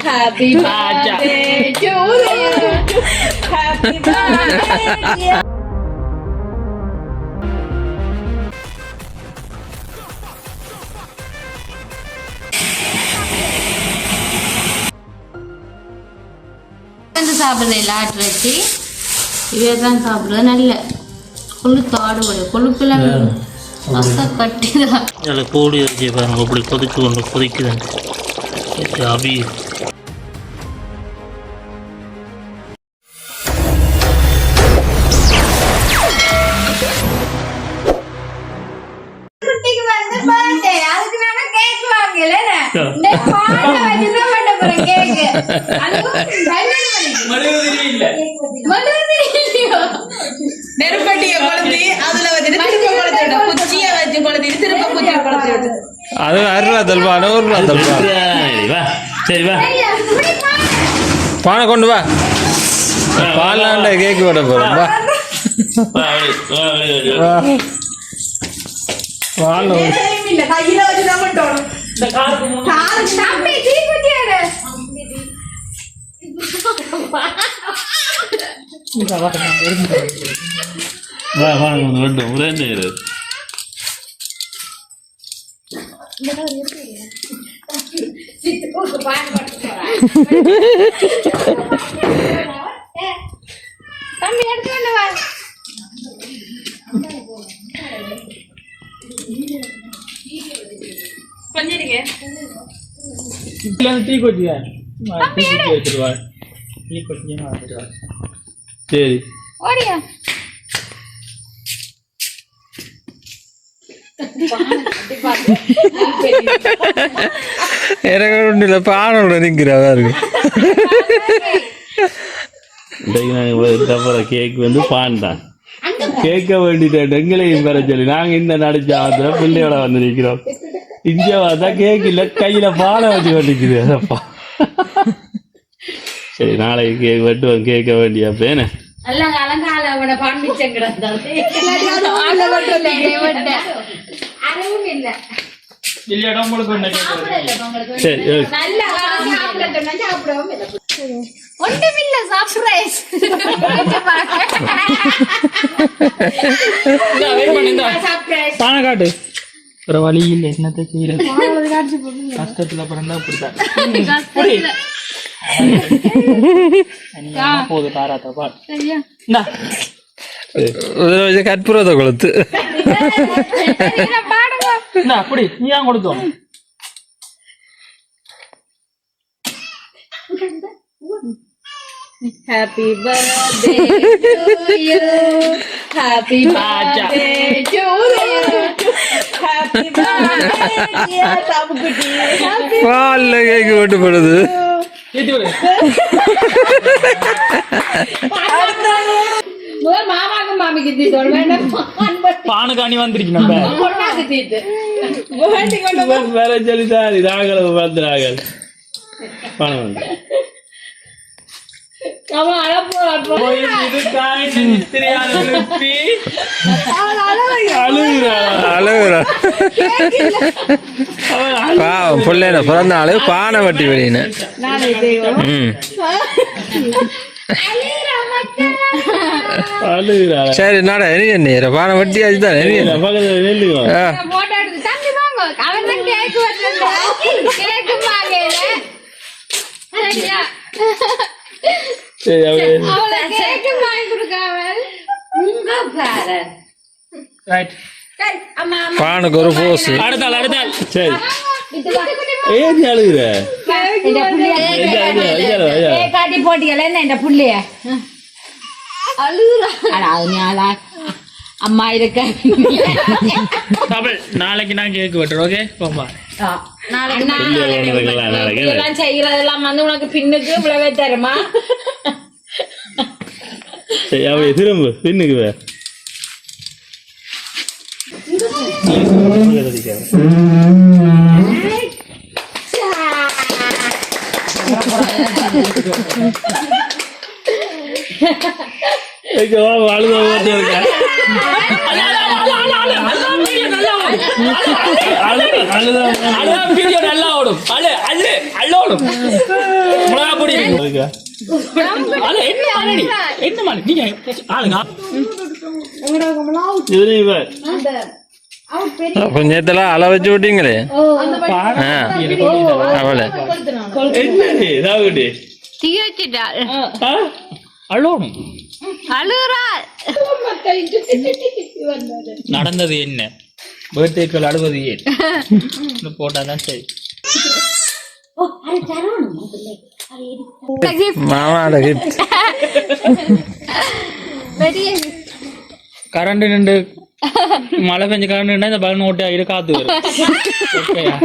Happy birthday to you. Happy birthday. சாப்பிடுறது lot வச்சு இவே தான் சாப்பிடுறது நல்ல கொழுத்து ஆடுபடு கொழுப்புலாம் கட்டிதான் அதில் கோடி வச்சு பாருங்க அப்படி கொதிச்சு கொண்டு கொதிக்குதுங்க அபி நெருப்பட்டிய கொளுத்தி அதுல வச்சுட்டு குச்சிய வச்சு கொளுத்தி திரும்ப குச்சிய கொளுத்தி அது அருளாதல்வான சரி வா பானை கொண்டு வா பாலாண்ட கேக்கு விட போறோம் வா தம்பி எடுத்து வா கொஞ்சிருங்க டீ கொச்சியா டீ கொச்சியா சரி ஓடியா எனக்கு ஒன்றும் பானோட நிற்கிறதா இருக்கு கேக் வந்து பான் தான் கேட்க வேண்டிட்டு எங்களையும் பெற சொல்லி நாங்கள் இந்த நடிச்சாத்துல பிள்ளையோட வந்து நிற்கிறோம் இங்கே பார்த்தா கேக் இல்லை கையில பாலை வச்சு கொண்டிருக்குது அதப்பா சரி நாளைக்கு கேக் வெட்டுவோம் கேட்க வேண்டிய பேனே பானை காட்டு ஒரு வழி இல்லை என்னத்தை செய்யறது கஷ்டத்துல பிறந்தா அப்படித்தான் போது பாராட்டப்பா கற்பூரத்தை கொளுத்து அப்படி நீ தான் கொடுத்தோம் Happy birthday to you. Happy birthday to you. Happy birthday dear Tamkuti. பால்ல கேக்கு வெட்டப்படுது மாமாக்கு மாமிக்கு தீத்தோள் வேண்டாம் பானுக்காணி வந்துருச்சு நம்ம பொண்ணாக்கு தீத்து வேற சொல்லிதான் ராகல பார்த்து ராகல் பானு வந்து பிள்ளைன பிறந்த ஆளு பானை வட்டி வெளியின சரி நாடா என்ன பானை வட்டி அதுதான் பானுக்கு ஒரு போஸ் சரி ஏன் அழுகுற காட்டி போட்டியல என்ன புள்ளைய அழுகுறா அம்மா இருக்க நாளைக்கு நான் கேக்கு வெட்டுறேன் ஓகே போமா செய்யறதெல்லாம் வந்து உனக்கு பின்னுக்கு இவ்வளவே தருமா திரும்ப பின்னுக்கு வே அழுத இருக்கா அழுதான் வீடியோ நல்லா ஓடும். அள்ளு ஓடும். மிளகா பொடி இருக்கு. அது என்ன மாலடி? என்ன மாலடி? நீங்க ஆளுங்க. கொஞ்சத்துல அள வச்சு விட்டீங்களே அவளை என்னடி இதாகுடி அழுவணும். நடந்தது என்ன? பர்த்டேக்கள் அழுவது ஏன்? போட்டாதான் சரி. மாமாட கிஃப்ட். கரண்ட் நின்று மழை பெஞ்ச கரண்ட் நின்று இந்த பலன் ஓட்டி ஆகிட்டு காத்து வரும். ஓகேயா?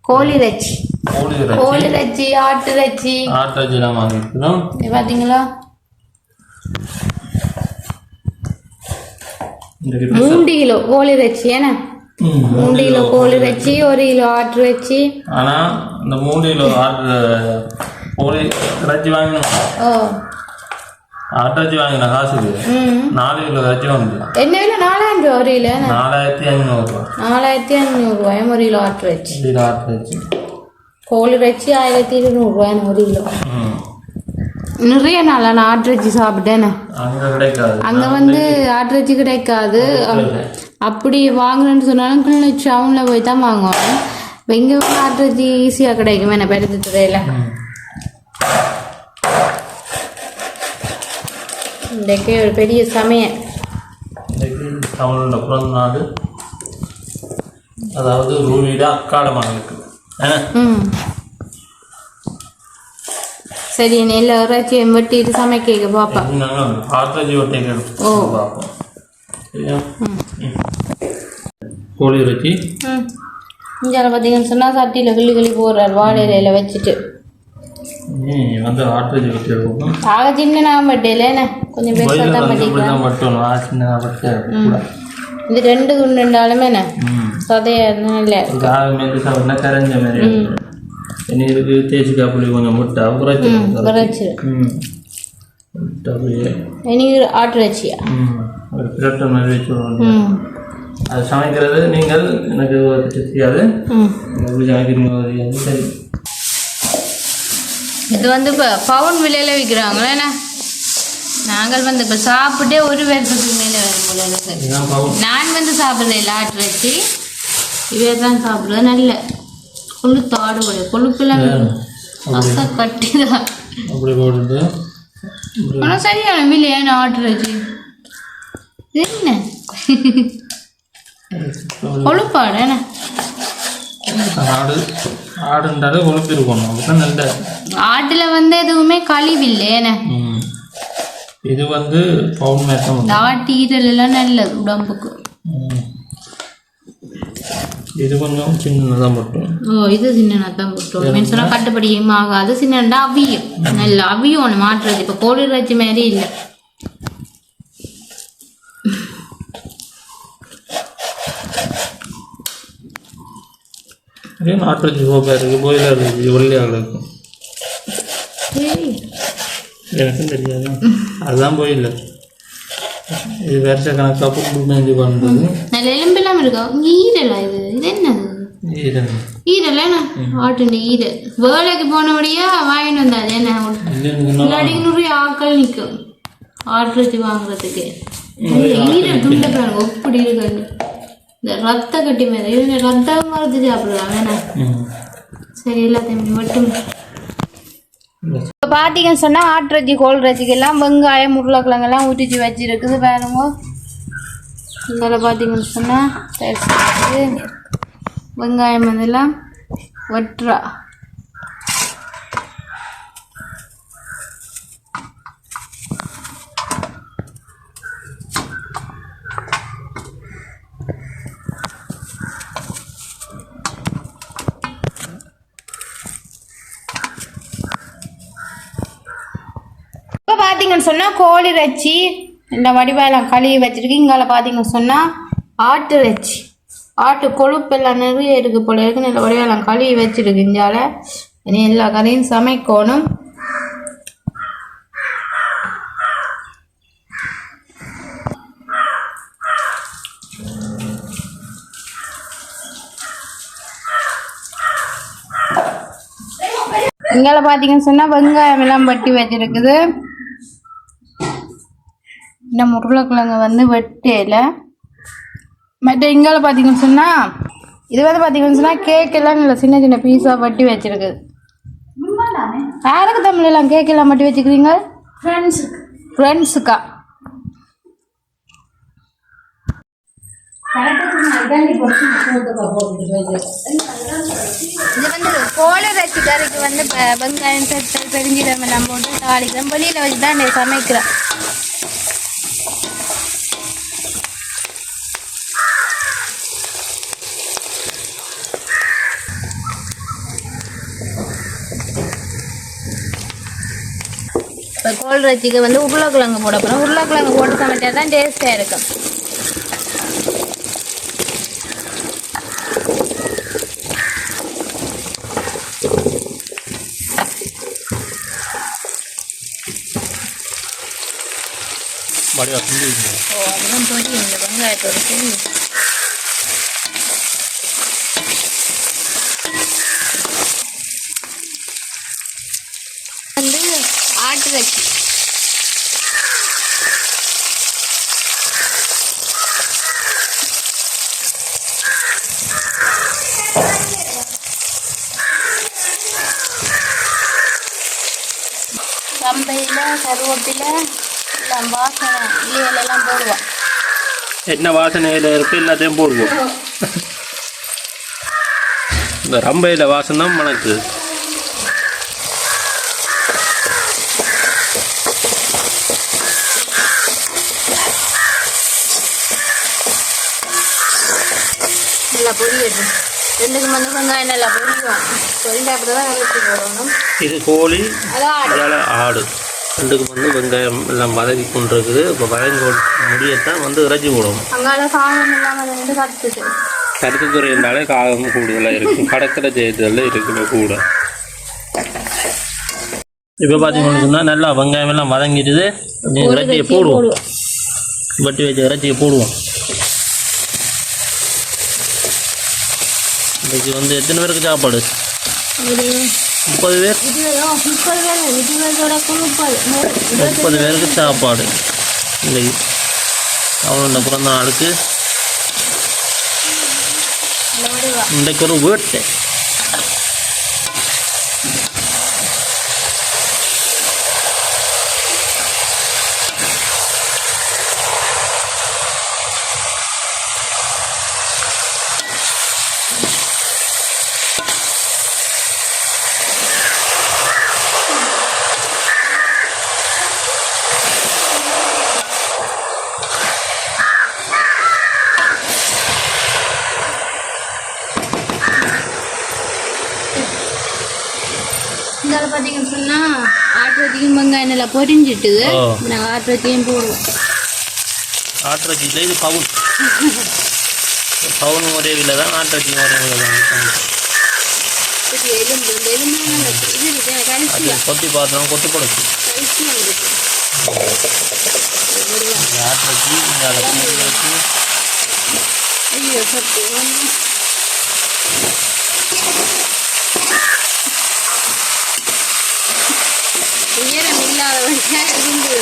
கோழி இறைச்சி, ஆட்டு இறைச்சி பாத்தீங்களா? 3 கிலோ கோழி இறைச்சி. ஏன்னா 3 கிலோ கோழி இறைச்சி, 1 கிலோ ஆட்டு இறைச்சி. ஆனா இந்த 3 கிலோ ஆட்டு கோழி இறைச்சி வாங்கணும். ஆட்டாச்சி வாங்கின காசுக்கு 4 கிலோ இறைச்சி வந்து என்ன விலை? 4000 ரூபா ஒரு கிலோ. 4500 ரூபா. 4500 ரூபாய் 1 கிலோ ஆட்டு இறைச்சி. கோழி இறைச்சி 1200 ரூபாய் 1 கிலோ. நிறைய நாள் நான் ஆட்டு இறைச்சி சாப்பிட்டேன். அங்க வந்து ஆட்டு இறைச்சி கிடைக்காது. அப்படி வாங்கணும்னு சொன்னாலும் கிளிநொச்சி டவுன்ல போய் தான் வாங்குவாங்க. இங்க வந்து ஆட்டு இறைச்சி ஈஸியா கிடைக்கும். என்ன பெருத்து துறையில இன்றைக்கு ஒரு பெரிய சமயம். தமிழோட பிறந்த நாள், அதாவது ரூபியோட அக்காட மகளுக்கு. சரி, நெல் இறைச்சியும் வெட்டிட்டு சமைக்க பாப்பா. ஆட்டாச்சி ஒட்டைக்கு பார்ப்போம். சரியா? கோழி இறைச்சி இங்கே பார்த்தீங்கன்னு சொன்னால் சட்டியில் கிளி போடுறார் வாழை இலையில வச்சுட்டு. வந்து ஆட்டாச்சி வச்சு எடுக்கணும். ஆக சின்ன நான் பட்டேல கொஞ்சம் பெருசாக தான் பண்ணிக்கலாம். இது 2 குண்டுண்டாலுமே என்ன சதையா இல்லை கரைஞ்ச மாதிரி. இதுக்கு தேசிக்காய் புளி கொஞ்சம் முட்டை குறைச்சி இனி ஆட்டு இறைச்சியா பிரட்டை மாதிரி வச்சுருவோம். அது சமைக்கிறது நீங்கள் எனக்கு தெரியாது, எப்படி சமைக்கிறீங்க சரி. இது வந்து இப்போ பவுன் விலையில் விற்கிறாங்களே என்ன, நாங்கள் வந்து இப்போ சாப்பிட்டே ஒரு வருஷத்துக்கு மேலே வரும் போல எனக்கு. நான் வந்து சாப்பிட்றேன் லாட்டு வச்சு, இவே தான் சாப்பிட்றது. நல்ல கொழுத்து ஆடுபடி கொழுப்புலாம் அசை கட்டி தான் அப்படி போடுறது. ஆனால் சரியான விலையான ஆட்டு வச்சு என்ன கொழுப்பாடு என்ன ஆடு ஆடுன்றாலே கொழுப்பு இருக்கணும், அப்படிதான் நல்ல. ஆட்டுல வந்து எதுவுமே கழிவில்லை என்ன, இது வந்து பவுன் மேட்டம். ஆட்டு ஈரல் எல்லாம் நல்லது உடம்புக்கு. இது கொஞ்சம் சின்னதான் போட்டோம். ஓ இது சின்னதான் போட்டோம் மீன்ஸ்னா கட்டுப்படியும் ஆகாது. சின்னண்டா அவியும், நல்ல அவியும் ஒன்று மாட்டுறது. இப்போ கோழி இறைச்சி மாதிரி இல்லை. நாட்டு வச்சு சோப்பா இருக்கு, பாயிலர் இருக்கு, வெள்ளையாக இருக்கும். எனக்கும் தெரியாது, அதுதான் பாயிலர். இது வருஷ கணக்காக புட்டு மேஞ்சி பண்ணுறது. நல்ல எலும்பெல்லாம் இருக்கா ஈரலா? இது இது என்னது ஈரல்? ஈரல் என்ன ஆட்டு ஈரல். வேலைக்கு போனபடியா வாங்கிட்டு வந்தாது என்ன, இல்லாட்டி நிறைய ஆட்கள் நிற்கும் ஆட்டு வச்சு வாங்குறதுக்கு. ஈரல் துண்டை பாருங்க எப்படி இருக்கு. இந்த ரத்த கட்டி மேலே இவங்க ரத்தம் மறுத்து சாப்பிடுவாங்க என்ன. சரி எல்லாத்தையும் மட்டும் இப்போ பார்த்தீங்கன்னு சொன்னால் ஆட்டுறச்சி கோல் ரச்சிக்கெல்லாம் வெங்காயம் உருளைக்கிழங்கெல்லாம் ஊற்றிச்சு வச்சுருக்குது பாருங்க. இதில் பார்த்தீங்கன்னு சொன்னால் வெங்காயம் அதெல்லாம் வெட்டுறா. பார்த்தீங்கன்னு சொன்னால் கோழி இறைச்சி இந்த வடிவாயெல்லாம் கழுவி வச்சுருக்கு. இங்கால பார்த்தீங்கன்னு சொன்னால் ஆட்டு இறைச்சி, ஆட்டு கொழுப்பு எல்லாம் நிறைய இருக்குது போல இருக்கு. இந்த வடிவாயெல்லாம் கழுவி வச்சுருக்கு. இங்கால இனி எல்லா கறியும் சமைக்கணும். இங்கால பார்த்தீங்கன்னு சொன்னால் வெங்காயம் எல்லாம் வட்டி வச்சுருக்குது. இன்னும் உருளைக்கிழங்கு வந்து வெட்டையில் மற்ற இங்கால பார்த்தீங்கன்னு சொன்னால் இது வந்து பார்த்தீங்கன்னு சொன்னால் கேக் எல்லாம் இல்லை சின்ன சின்ன பீஸாக வட்டி வச்சுருக்குது. யாருக்கு தமிழெல்லாம் கேக் எல்லாம் வட்டி வச்சுக்கிறீங்க? ஃப்ரெண்ட்ஸுக்கா? இது வந்து கோழி இறைச்சி கறிக்கு வந்து வெங்காயம் பெருத்தல் பெருஞ்சீரம் எல்லாம் போட்டு தாளிக்கிறோம். வெளியில் வச்சு தான் சமைக்கிறேன். இப்போ கோழி இறைச்சிக்கு வந்து உருளைக்கிழங்கு போட போகிறோம். உருளைக்கிழங்கு போட்டு சமைச்சா தான் டேஸ்ட்டாக இருக்கும். அதுதான் பொரியும் இந்த வெங்காயத்தோட பொரி. வந்து ஆட்டு இறைச்சி கம்பையில் கருவேப்பிலை எல்லாம் வாசனை இலையெல்லாம் போடுவோம். என்ன வாசனையில் இருக்கு எல்லாத்தையும் போடுவோம். இந்த ரம்பையில் வாசனை தான் மணக்கு. நல்லா பொரியட்டு. ரெண்டுக்கு வந்து வெங்காயம் நல்லா பொரியும். பொரிஞ்சா அப்படி தான் வெள்ளச்சி போடணும். இது கோழி, அதான் ஆடு ரெண்டுக்கு வந்து வெங்காயம் எல்லாம் வதக்கி கொண்டிருக்குது. இப்போ வதங்கி முடியத்தான் வந்து இறைச்சி போடுவோம். அங்கால காகம் இல்லாமல் ரெண்டு கற்றுட்டு கருத்துத்துறையினாலே காகம் கூடுதலாக இருக்கும். கடற்கரை ஜெயத்தில் இருக்குது கூட. இப்போ பார்த்தீங்கன்னு சொன்னால் நல்லா வெங்காயம் எல்லாம் வதங்கிடுது. இறைச்சியை போடுவோம். வட்டி வச்ச இறைச்சியை போடுவோம். இன்னைக்கு வந்து எத்தனை பேருக்கு சாப்பாடு? ஒரு 30 பேர். 30 பேருக்கு சாப்பாடு இன்னைக்கு. அவனோட பிறந்த நாளுக்கு இன்றைக்கு ஒரு வீட்டு. பார்த்தீங்கன்னு சொன்னால் ஆட்டுறதையும் வெங்காயம் நல்லா பொரிஞ்சிட்டு நாங்கள் ஆட்டுறதையும் போடுவோம். ஆட்டுறச்சியில் இது பவுன் பவுன் ஒரே விலை தான், ஆட்டுறச்சியும் ஒரே விலை தான். கொத்தி பார்த்தோம் கொத்து போடுச்சு ஆட்டுறச்சி. ஐயோ சத்து உயரம் இல்லாதவங்க இருந்து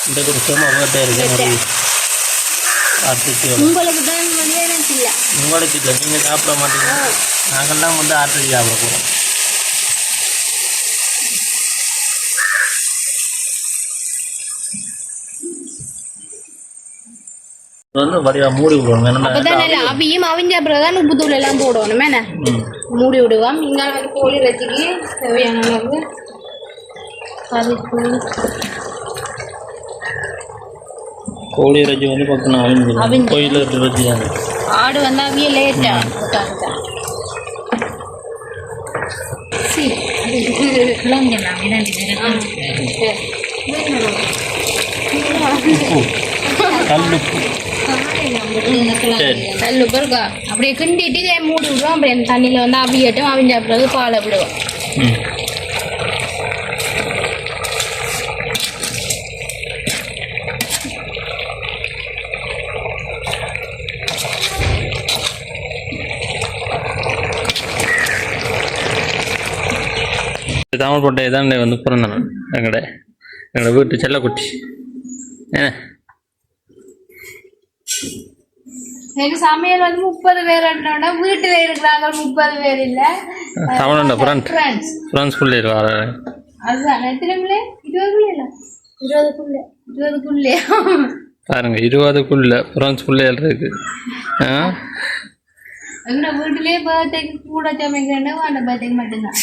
இந்த ஒரு சும்மா அவங்ககிட்ட இருக்கு. உங்களுக்கு தான் எனக்கு இல்லை, உங்களுக்கு இல்லை, நீங்கள் சாப்பிட மாட்டீங்க. நாங்கள்லாம் வந்து ஆட்டுறச்சி சாப்பிட போகிறோம். வந்து வடிவா மூடி விடுவோம். அவியும் அவிஞ்ச அப்புறம் உப்பு தூள் எல்லாம் போடணும். என்ன மூடி விடுவோம். இங்கே வந்து கோழி இறைச்சிக்கு தேவையான அளவு அதுக்கு கோழி இறைச்சி வந்து பக்கம் அவிஞ்சு கோயில் இறைச்சி தான். ஆடு வந்து அவிய லேட்டா கல்லு பிறகு அப்படியே கிண்டிட்டு மூடி விடுவோம். அப்படியே அந்த தண்ணியில் வந்து அவியட்டும். அவிஞ்ச பிறகு பாலை விடுவோம். தமிழ் போட்ட இதான் வந்து பிறந்த நாள் எங்களோட வீட்டு செல்லக்குட்டி. ஏன்னா எனக்கு சமையல் வந்து 30 பேர் வீட்டுல இருக்கிறாங்க. 30 பேர் இல்ல, தமிழோட ஃப்ரெண்ட்ஸ் பிள்ளை இருக்காரு. அதுதான் எத்தனை பிள்ளை? 20 இல்ல 20 பாருங்க, 20 ஃப்ரெண்ட்ஸ் பிள்ளைகள் இருக்கு. எங்க வீட்டுலயே பர்த்டேக்கு கூட சமைக்கிறேன். அந்த பர்த்டேக்கு மட்டும்தான்.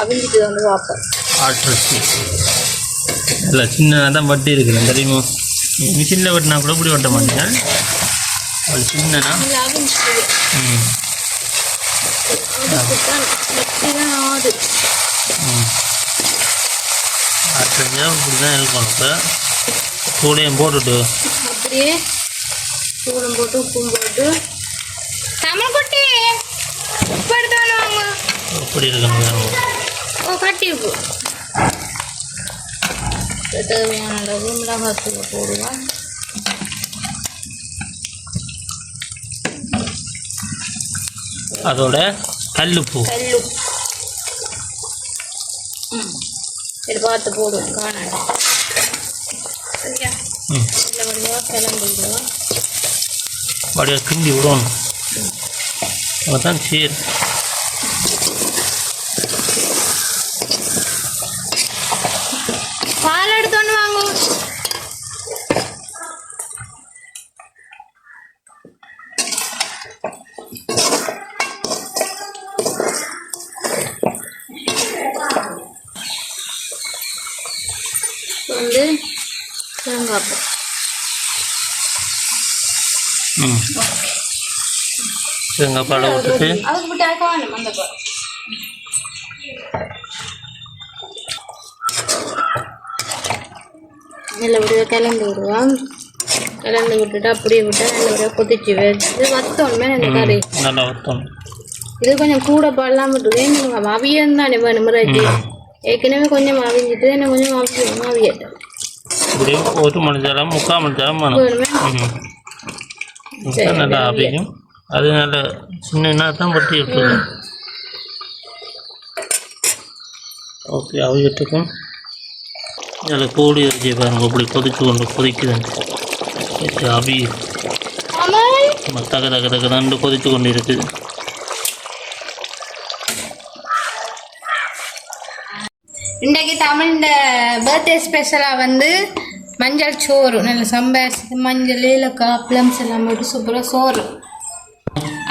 அவிஞ்சிட்டு வந்து பார்ப்போம். ஆட்ரஸி இல்லை சின்னதாக தான் வட்டி இருக்குது தெரியுமா? மிஷினில் வெட்டினா கூட இப்படி வெட்ட மாட்டேங்க. அது சின்னனா ஆட்ரஸியாக இப்படி தான் இருக்கணும். இப்போ சூடையும் போட்டுட்டு அப்படியே சூடம் போட்டு உப்பும் போட்டு தமிழ் குட்டி உப்பு எடுத்து வாங்க. எப்படி இருக்கணும்? ஓ கட்டி உப்பு தேவையான அளவு மிளகாத்தூள் போடுவோம். அதோட கல்லுப்பு இது பார்த்து போடுவோம். காணாது சரியா? இல்லை வடிவாக கிளம்பி விடுவோம். வடிவாக கிண்டி விடணும். அதுதான் சரி. பால் எடுத்தோன்னு வாங்க. வந்து தேங்காய் தேங்காய் பாலை விட்டுட்டு அதுக்கு விட்டு அரைக்க வேணும். அந்த நல்ல விடுவா கிளம்பி விடுவோம். கலந்து விட்டுட்டு அப்படியே விட்டு நல்ல கொதிச்சு வச்சு வத்தோன்மே அந்த கறி நல்லா வத்தம். இது கொஞ்சம் கூட பாடலாம் விட்டுருக்கேன் அவியம் தானே வேணும் முறைச்சி ஏற்கனவே கொஞ்சம் அவிஞ்சிட்டு என்ன கொஞ்சம் அவியட்டும் இப்படியே 1 மணி நேரம் 3/4 மணி நேரம் வேணும். நல்லா அவிக்கும். அது நல்ல சின்ன தான் பற்றி விட்டுருக்கேன். ஓகே அவியத்துக்கும் அதில் கோழி இறைச்சி பாருங்க இப்படி கொதிக்குதுன்னு அவி தக தக தக நண்டு கொதித்து கொண்டு இருக்குது. இன்றைக்கு தமிழ் இந்த பர்த்டே ஸ்பெஷலாக வந்து மஞ்சள் சோறு நல்ல சம்பர் மஞ்சள் ஏலக்காய் ப்ளம்ஸ் எல்லாம் போட்டு சூப்பராக சோறு.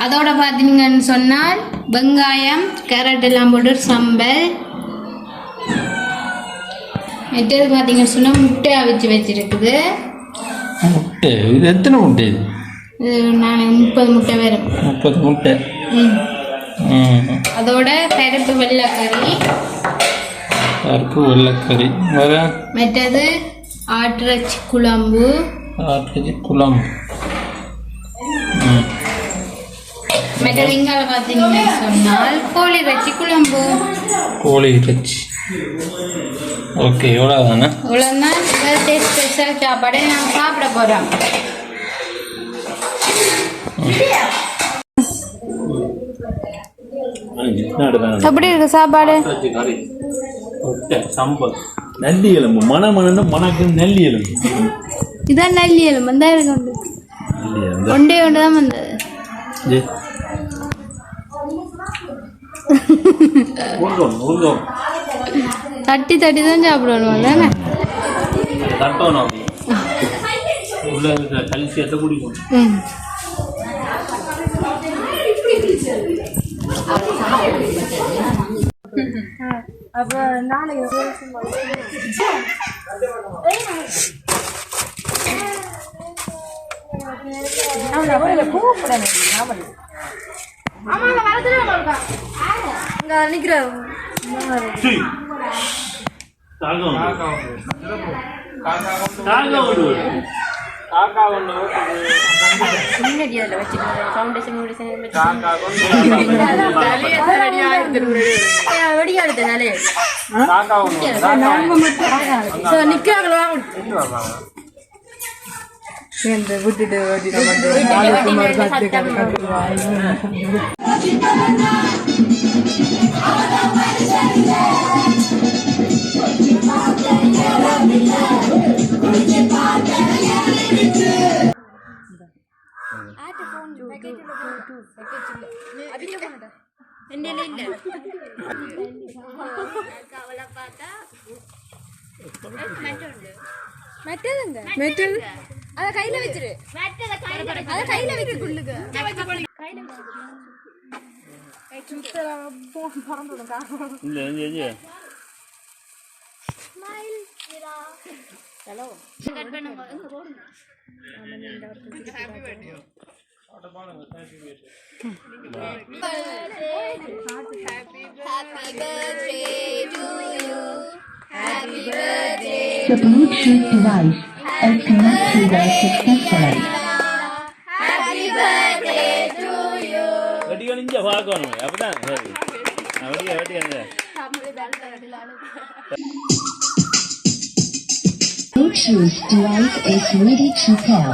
அதோட பார்த்தீங்கன்னு சொன்னால் வெங்காயம் கேரட் எல்லாம் போட்டு சம்பல். மற்றது பார்த்தீங்கன்னு சொன்னால் முட்டை அவிச்சு வச்சிருக்குது. முட்டை இது எத்தனை முட்டை? இது நான் 30 முட்டை வரும். 30 முட்டை. அதோட பருப்பு வெள்ளைக்கறி வேற மற்றது ஆட்டிறைச்சி குழம்பு. மற்றது இங்கால பார்த்தீங்கன்னு சொன்னால் கோழி இறைச்சி குழம்பு. ஓகே இவ்வளோதானே? இவ்வளோதான் பர்த்டே ஸ்பெஷல் சாப்பாடு நான் சாப்பிட போகிறோம். எப்படி இருக்கு சாப்பாடு? நல்லி எலும்பு மணமணன்னு மணக்கு நல்லி எலும்பு. இதான் நல்லி எலும்பு தான் இருக்கு. ஒன்றே ஒன்று தான் வந்தது. தட்டி தட்டி தான் சாப்பிடணும் தானே. கல்சியத்தை குடிக்கும். அப்போ நாளைக்கு விட்டுட்டு அத கையில வச்சிரு. அத கையில வச்சு குள்ளுங்க. ஹலோ கட் பண்ணுங்க. The Bluetooth device is connected successfully. Happy birthday to you. வெட்டியா நிஞ்சா பார்க்கணும் அப்பதான் சரி. வெட்டியா Bluetooth device is ready to pair.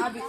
Abi